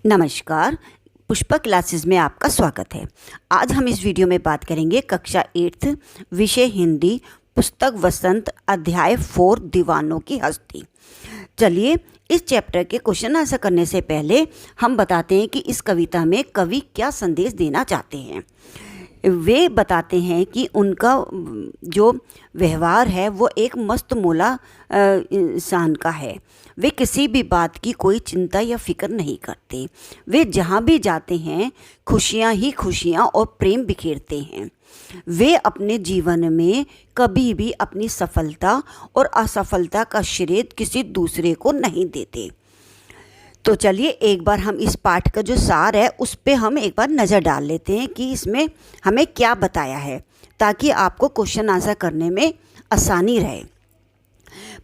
नमस्कार, पुष्पा क्लासेस में आपका स्वागत है। आज हम इस वीडियो में बात करेंगे कक्षा 8th विषय हिंदी, पुस्तक वसंत, अध्याय 4 दीवानों की हस्ती। चलिए, इस चैप्टर के क्वेश्चन आंसर करने से पहले हम बताते हैं कि इस कविता में कवि क्या संदेश देना चाहते हैं। वे बताते हैं कि उनका जो व्यवहार है वो एक मस्तमौला इंसान का है। वे किसी भी बात की कोई चिंता या फिक्र नहीं करते। वे जहाँ भी जाते हैं खुशियाँ ही खुशियाँ और प्रेम बिखेरते हैं। वे अपने जीवन में कभी भी अपनी सफलता और असफलता का श्रेय किसी दूसरे को नहीं देते। तो चलिए एक बार हम इस पाठ का जो सार है उस पे हम एक बार नज़र डाल लेते हैं कि इसमें हमें क्या बताया है, ताकि आपको क्वेश्चन आंसर करने में आसानी रहे।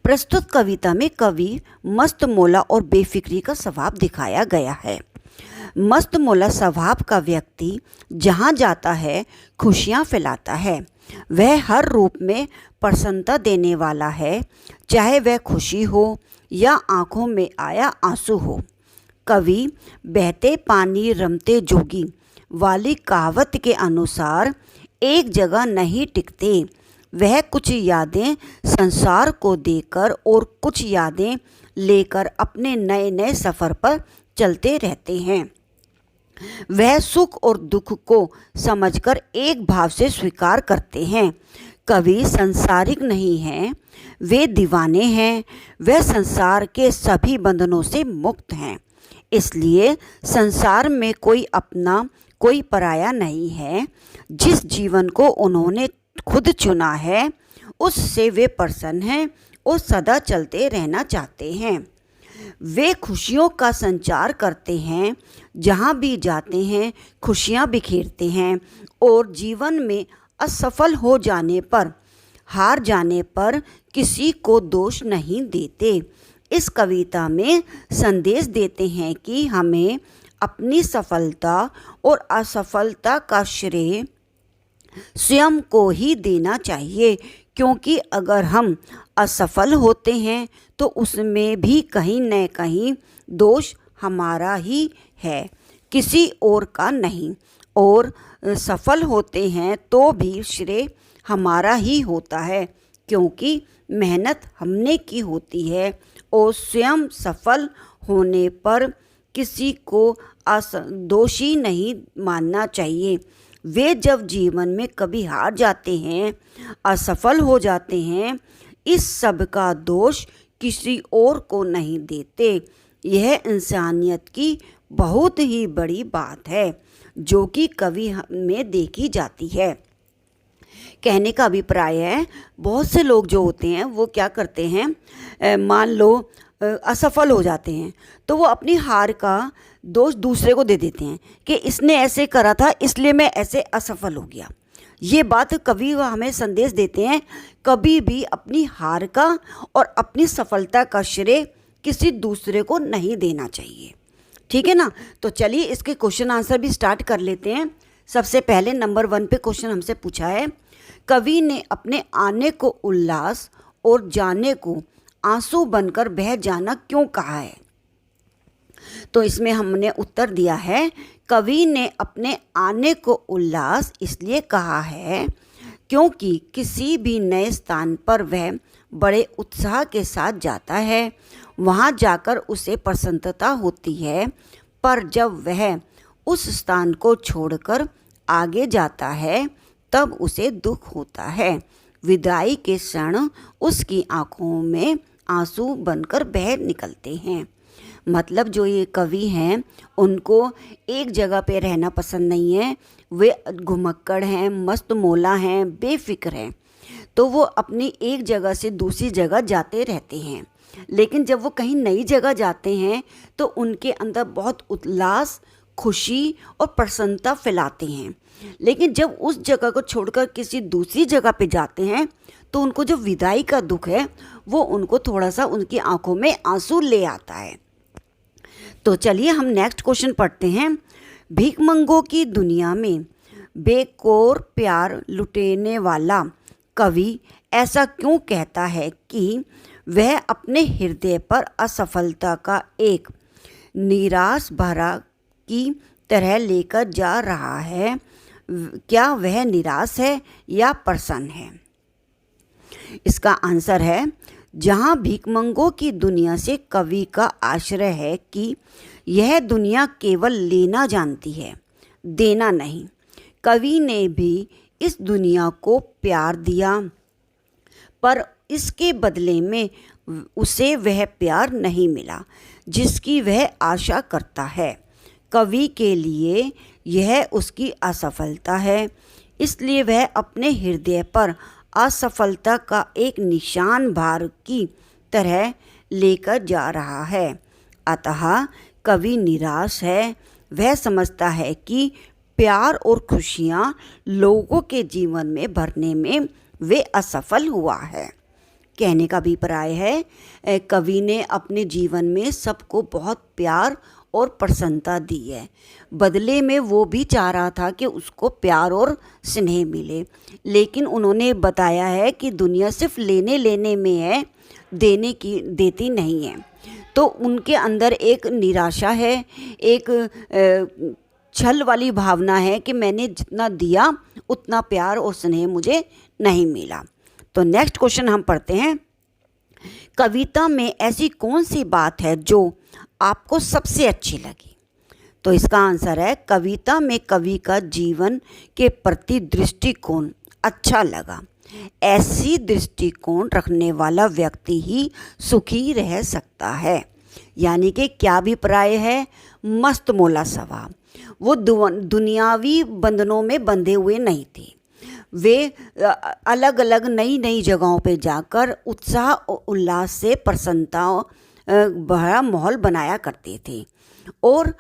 प्रस्तुत कविता में कवि मस्तमौला और बेफिक्री का स्वभाव दिखाया गया है। मस्तमौला स्वभाव का व्यक्ति जहाँ जाता है खुशियाँ फैलाता है। वह हर रूप में प्रसन्नता देने वाला है, चाहे वह खुशी हो या आँखों में आया आंसू हो। कवि बहते पानी रमते जोगी वाली कहावत के अनुसार एक जगह नहीं टिकते। वह कुछ यादें संसार को देकर और कुछ यादें लेकर अपने नए नए सफ़र पर चलते रहते हैं। वह सुख और दुख को समझकर एक भाव से स्वीकार करते हैं। कवि संसारिक नहीं हैं, वे दीवाने हैं। वह संसार के सभी बंधनों से मुक्त हैं। इसलिए संसार में कोई अपना कोई पराया नहीं है। जिस जीवन को उन्होंने खुद चुना है उससे वे प्रसन्न हैं और सदा चलते रहना चाहते हैं। वे खुशियों का संचार करते हैं, जहाँ भी जाते हैं खुशियाँ बिखेरते हैं और जीवन में असफल हो जाने पर, हार जाने पर किसी को दोष नहीं देते। इस कविता में संदेश देते हैं कि हमें अपनी सफलता और असफलता का श्रेय स्वयं को ही देना चाहिए, क्योंकि अगर हम असफल होते हैं तो उसमें भी कहीं न कहीं दोष हमारा ही है, किसी और का नहीं। और सफल होते हैं तो भी श्रेय हमारा ही होता है, क्योंकि मेहनत हमने की होती है। और स्वयं सफल होने पर किसी को दोषी नहीं मानना चाहिए। वे जब जीवन में कभी हार जाते हैं, असफल हो जाते हैं, इस सब का दोष किसी और को नहीं देते। यह इंसानियत की बहुत ही बड़ी बात है जो कि कवि में देखी जाती है। कहने का अभिप्राय है, बहुत से लोग जो होते हैं वो क्या करते हैं, मान लो असफल हो जाते हैं तो वो अपनी हार का दोष दूसरे को दे देते हैं कि इसने ऐसे करा था इसलिए मैं ऐसे असफल हो गया। ये बात कवि हमें संदेश देते हैं, कभी भी अपनी हार का और अपनी सफलता का श्रेय किसी दूसरे को नहीं देना चाहिए। ठीक है ना। तो चलिए इसके क्वेश्चन आंसर भी स्टार्ट कर लेते हैं। सबसे पहले नंबर 1 पे क्वेश्चन हमसे पूछा है, कवि ने अपने आने को उल्लास और जाने को आंसू बनकर बह जाना क्यों कहा है। तो इसमें हमने उत्तर दिया है, कवि ने अपने आने को उल्लास इसलिए कहा है क्योंकि किसी भी नए स्थान पर वह बड़े उत्साह के साथ जाता है। वहाँ जाकर उसे प्रसन्नता होती है, पर जब वह उस स्थान को छोड़कर आगे जाता है तब उसे दुख होता है। विदाई के क्षण उसकी आँखों में आंसू बनकर बह निकलते हैं। मतलब जो ये कवि हैं उनको एक जगह पे रहना पसंद नहीं है। वे घुमक्कड़ हैं, मस्तमौला हैं, बेफिक्र हैं। तो वो अपनी एक जगह से दूसरी जगह जाते रहते हैं, लेकिन जब वो कहीं नई जगह जाते हैं तो उनके अंदर बहुत उल्लास, खुशी और प्रसन्नता फैलाते हैं। लेकिन जब उस जगह को छोड़कर किसी दूसरी जगह पे जाते हैं तो उनको जो विदाई का दुख है वो उनको थोड़ा सा उनकी आंखों में आंसू ले आता है। तो चलिए हम नेक्स्ट क्वेश्चन पढ़ते हैं। भीखमंगों की दुनिया में बेकोर प्यार लुटेने वाला कवि ऐसा क्यों कहता है कि वह अपने हृदय पर असफलता का एक निराश भरा की तरह लेकर जा रहा है, क्या वह निराश है या प्रसन्न है? इसका आंसर है, जहाँ भिखमंगों की दुनिया से कवि का आश्रय है कि यह दुनिया केवल लेना जानती है, देना नहीं। कवि ने भी इस दुनिया को प्यार दिया, पर इसके बदले में उसे वह प्यार नहीं मिला जिसकी वह आशा करता है। कवि के लिए यह उसकी असफलता है, इसलिए वह अपने हृदय पर असफलता का एक निशान भार की तरह लेकर जा रहा है। अतः कवि निराश है। वह समझता है कि प्यार और खुशियाँ लोगों के जीवन में भरने में वे असफल हुआ है। कहने का अभिप्राय है, कवि ने अपने जीवन में सबको बहुत प्यार और प्रसन्नता दी है, बदले में वो भी चाह रहा था कि उसको प्यार और स्नेह मिले, लेकिन उन्होंने बताया है कि दुनिया सिर्फ लेने लेने में है, देती नहीं है। तो उनके अंदर एक निराशा है, एक छल वाली भावना है कि मैंने जितना दिया उतना प्यार और स्नेह मुझे नहीं मिला। तो नेक्स्ट क्वेश्चन हम पढ़ते हैं, कविता में ऐसी कौन सी बात है जो आपको सबसे अच्छी लगी? तो इसका आंसर है, कविता में कवि का जीवन के प्रति दृष्टिकोण अच्छा लगा। ऐसी दृष्टिकोण रखने वाला व्यक्ति ही सुखी रह सकता है। यानी कि क्या अभिप्राय है, मस्त मौला स्वभाव। वो दुनियावी बंधनों में बंधे हुए नहीं थे। वे अलग अलग नई नई जगहों पे जाकर उत्साह और उल्लास से प्रसन्नता भरा माहौल बनाया करते थे और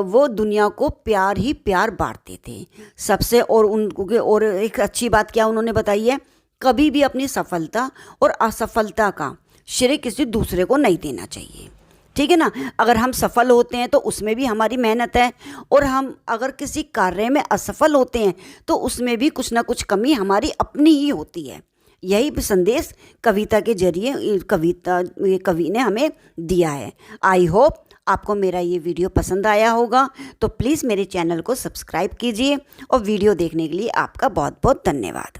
वो दुनिया को प्यार ही प्यार बांटते थे सबसे। और उनके और एक अच्छी बात क्या उन्होंने बताई है, कभी भी अपनी सफलता और असफलता का श्रेय किसी दूसरे को नहीं देना चाहिए। ठीक है ना, अगर हम सफल होते हैं तो उसमें भी हमारी मेहनत है, और हम अगर किसी कार्य में असफल होते हैं तो उसमें भी कुछ ना कुछ कमी हमारी अपनी ही होती है। यही संदेश कविता के जरिए कवि ने हमें दिया है। आई होप आपको मेरा ये वीडियो पसंद आया होगा, तो प्लीज़ मेरे चैनल को सब्सक्राइब कीजिए और वीडियो देखने के लिए आपका बहुत बहुत धन्यवाद।